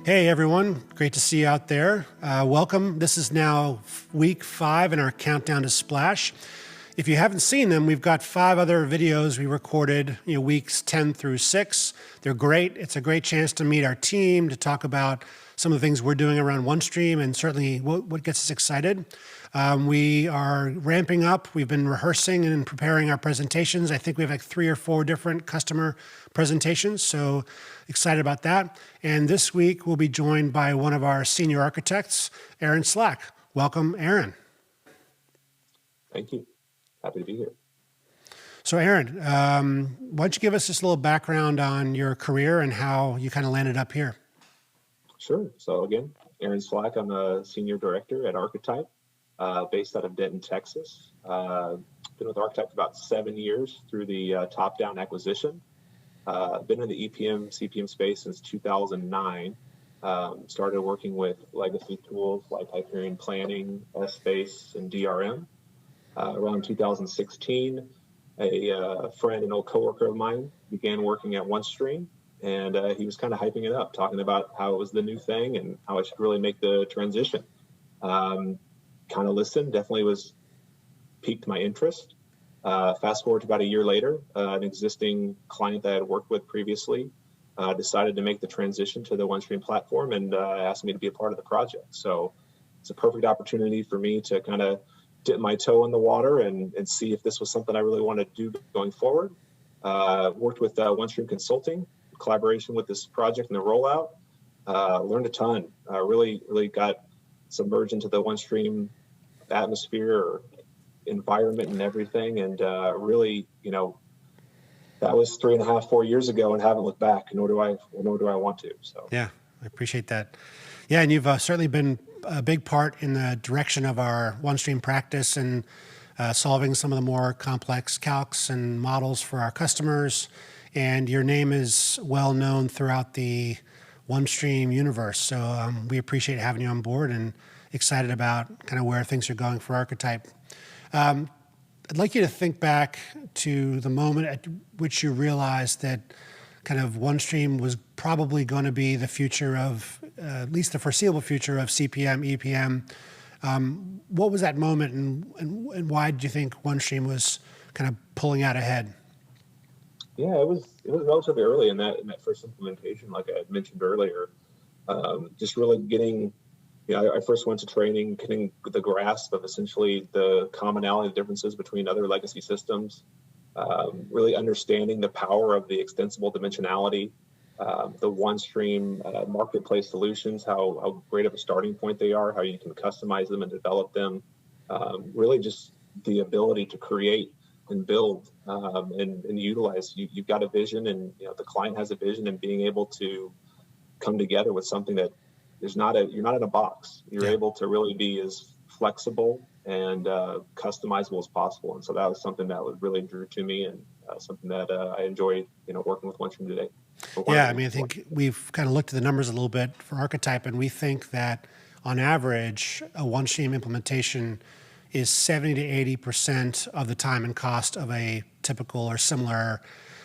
Hey everyone, great to see you out there. Welcome. This is now week 5 in our countdown to Splash. If you haven't seen them, we've got 5 other videos we recorded, weeks 10 through 6. They're great. It's a great chance to meet our team, to talk about some of the things we're doing around OneStream, and certainly what gets us excited. We are ramping up. We've been rehearsing and preparing our presentations. I think we have like 3 or 4 different customer presentations, so excited about that. And this week we'll be joined by one of our senior architects, Aaron Slack. Welcome, Aaron. Thank you. Happy to be here. So Aaron, why don't you give us just a little background on your career and how you kind of landed up here? Sure. So again, Aaron Slack, I'm a senior director at Archetype, based out of Denton, Texas. Been with Archetype for about 7 years through the top-down acquisition. Been in the EPM, CPM space since 2009. Started working with legacy tools like Hyperion Planning, S-Space, and DRM. Around 2016, a friend and old coworker of mine began working at OneStream, and he was kind of hyping it up, talking about how it was the new thing and how I should really make the transition. Kind of listened, definitely piqued my interest. Fast forward to about a year later, an existing client that I had worked with previously decided to make the transition to the OneStream platform and asked me to be a part of the project. So it's a perfect opportunity for me to kind of dip my toe in the water and see if this was something I really wanted to do going forward. Worked with OneStream Consulting, collaboration with this project and the rollout. Learned a ton. Really got submerged into the OneStream atmosphere or environment and everything, and really, that was 3.5, 4 years ago, and haven't looked back. Nor do I want to. So yeah, I appreciate that. Yeah, and you've certainly been a big part in the direction of our OneStream practice and solving some of the more complex calcs and models for our customers. And your name is well known throughout the OneStream universe. So we appreciate having you on board and excited about kind of where things are going for Archetype. I'd like you to think back to the moment at which you realized that kind of OneStream was probably going to be the future of, at least the foreseeable future of CPM, EPM. What was that moment, and why did you think OneStream was kind of pulling out ahead? Yeah, it was relatively early in that first implementation, like I had mentioned earlier. Just really getting, I first went to training, getting the grasp of essentially the commonality, the differences between other legacy systems, really understanding the power of the extensible dimensionality, the OneStream marketplace solutions, how great of a starting point they are, how you can customize them and develop them, really just the ability to create and build and utilize. You've got a vision, and the client has a vision, and being able to come together with something that you're not in a box. You're able to really be as flexible and customizable as possible. And so that was something that really drew to me, and something that I enjoyed, working with OneStream today. Yeah, I think we've kind of looked at the numbers a little bit for Archetype, and we think that on average, a OneStream implementation is 70 to 80% of the time and cost of a typical or similar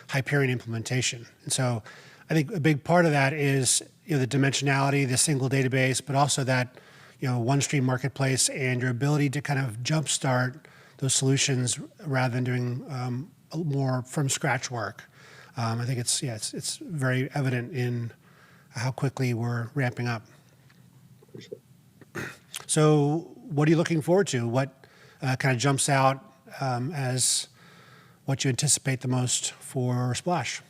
Hyperion implementation. And so I think a big part of that is the dimensionality, the single database, but also that OneStream marketplace and your ability to kind of jumpstart those solutions rather than doing more from scratch work. I think it's very evident in how quickly we're ramping up. For sure. So what are you looking forward to? What kind of jumps out as what you anticipate the most for Splash?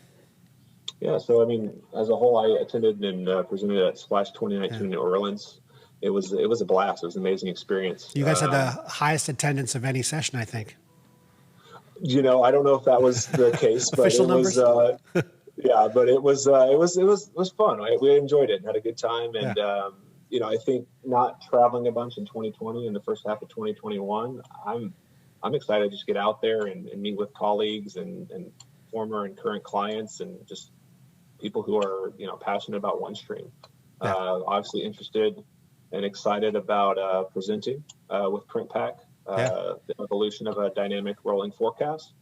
Yeah, so as a whole, I attended and presented at Splash 2019 in New Orleans. It was a blast. It was an amazing experience. You guys had the highest attendance of any session, I think. I don't know if that was the case, but Official it numbers? was. Yeah, but it was fun. We enjoyed it and had a good time. And I think not traveling a bunch in 2020 and the first half of 2021, I'm excited to just get out there and meet with colleagues and former and current clients, and just people who are passionate about OneStream. Obviously interested and excited about presenting with PrintPack, the evolution of a dynamic rolling forecast.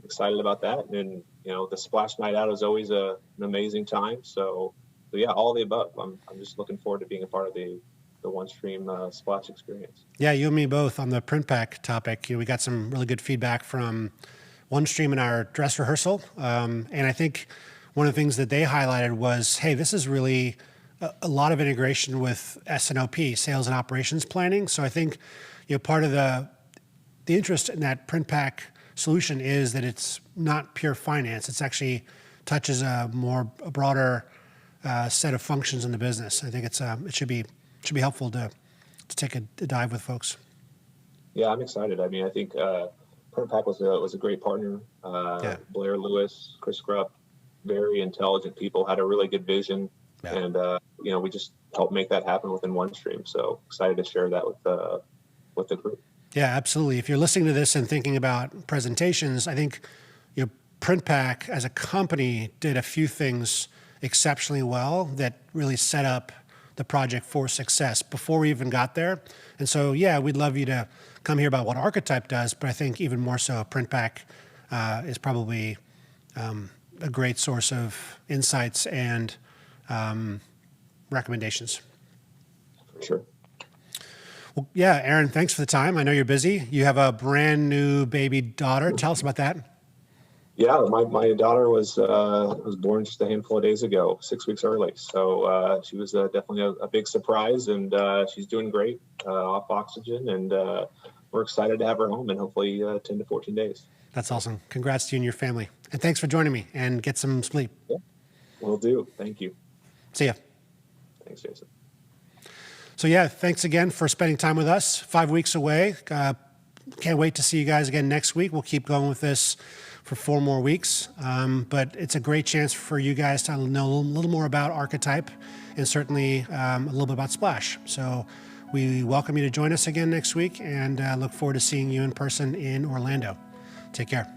Excited about that. And the Splash Night Out is always an amazing time. So yeah, all of the above. I'm just looking forward to being a part of the OneStream Splash experience. Yeah, you and me both on the print pack topic. We got some really good feedback from OneStream in our dress rehearsal. And I think one of the things that they highlighted was, hey, this is really a lot of integration with S&OP, sales and operations planning. So I think part of the interest in that print pack solution is that it's not pure finance. It's actually touches a broader set of functions in the business. I think it should be helpful to take a dive with folks. Yeah, I'm excited. I mean, I think PrintPack was a great partner. Blair Lewis, Chris Grupp, very intelligent people, had a really good vision, and we just helped make that happen within OneStream. So excited to share that with the group. Yeah, absolutely. If you're listening to this and thinking about presentations, I think PrintPack as a company did a few things exceptionally well that really set up the project for success before we even got there. And so, yeah, we'd love you to come hear about what Archetype does, but I think even more so, PrintPack is probably a great source of insights and recommendations. For sure. Well, yeah, Aaron, thanks for the time. I know you're busy. You have a brand new baby daughter. Tell us about that. Yeah, my daughter was born just a handful of days ago, 6 weeks early. So she was definitely a big surprise, and she's doing great off oxygen, and we're excited to have her home in hopefully 10 to 14 days. That's awesome. Congrats to you and your family. And thanks for joining me, and get some sleep. Yeah, will do. Thank you. See ya. Thanks, Jason. So yeah, thanks again for spending time with us. 5 weeks away. Can't wait to see you guys again next week. We'll keep going with this for 4 more weeks. But it's a great chance for you guys to know a little more about Archetype and certainly a little bit about Splash. So we welcome you to join us again next week and look forward to seeing you in person in Orlando. Take care.